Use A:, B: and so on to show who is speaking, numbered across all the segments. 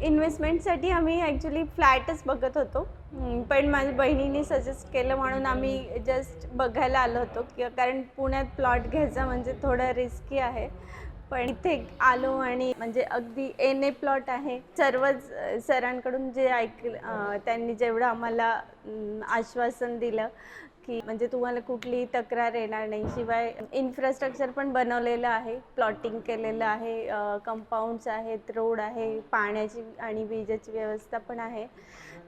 A: इन्व्हेस्टमेंटसाठी आम्ही ॲक्च्युली फ्लॅटच बघत होतो. पण माझ्या बहिणीने सजेस्ट केलं म्हणून आम्ही जस्ट बघायला आलो होतो कारण पुण्यात प्लॉट घ्यायचा म्हणजे थोडं रिस्की आहे. पण इथे आलो आणि म्हणजे अगदी एन ए प्लॉट आहे. सर्वच सरांकडून जे त्यांनी जेवढं आम्हाला आश्वासन दिलं की म्हणजे तुम्हाला कुठलीही तक्रार येणार नाही. शिवाय इन्फ्रास्ट्रक्चर पण बनवलेलं आहे, प्लॉटिंग केलेलं आहे, कंपाऊंड्स आहेत, रोड आहे, पाण्याची आणि विजेची व्यवस्था पण आहे.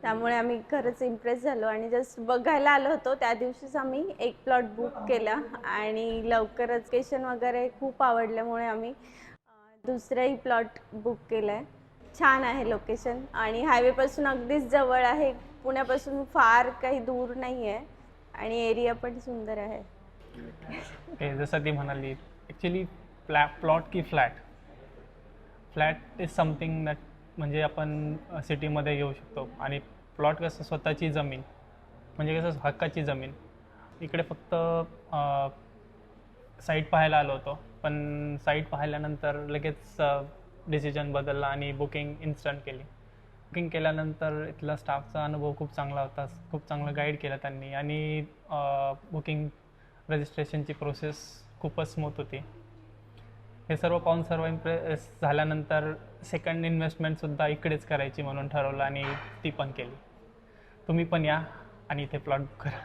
A: त्यामुळे आम्ही खरंच इम्प्रेस झालो आणि जस्ट बघायला आलो होतो. त्या दिवशीच आम्ही एक प्लॉट बुक केला आणि लवकरच लोकेशन वगैरे खूप आवडल्यामुळे आम्ही दुसराही प्लॉट बुक केला आहे. छान आहे लोकेशन आणि हायवेपासून अगदीच जवळ आहे. पुण्यापासून फार काही दूर नाही आहे आणि एरिया पण सुंदर आहे.
B: जसं ती म्हणाली, ॲक्च्युली प्लॉट की फ्लॅट इज समथिंग दॅट म्हणजे आपण सिटीमध्ये घेऊ शकतो. आणि प्लॉट कसं स्वतःची जमीन म्हणजे कसं हक्काची जमीन. इकडे फक्त साईट पाहायला आलो होतो, पण साईट पाहिल्यानंतर लगेच डिसिजन बदलला आणि बुकिंग इन्स्टंट केली. बुकिंग केल्यानंतर इथला स्टाफचा अनुभव खूप चांगला होता. खूप चांगलं गाईड केलं त्यांनी आणि बुकिंग रजिस्ट्रेशनची प्रोसेस खूपच स्मूथ होती. हे सर्व पाहून सर्व इम्प्रेस झाल्यानंतर सेकंड इन्व्हेस्टमेंटसुद्धा इकडेच करायची म्हणून ठरवलं आणि ती पण केली. तुम्ही पण या आणि इथे प्लॉट बुक करा.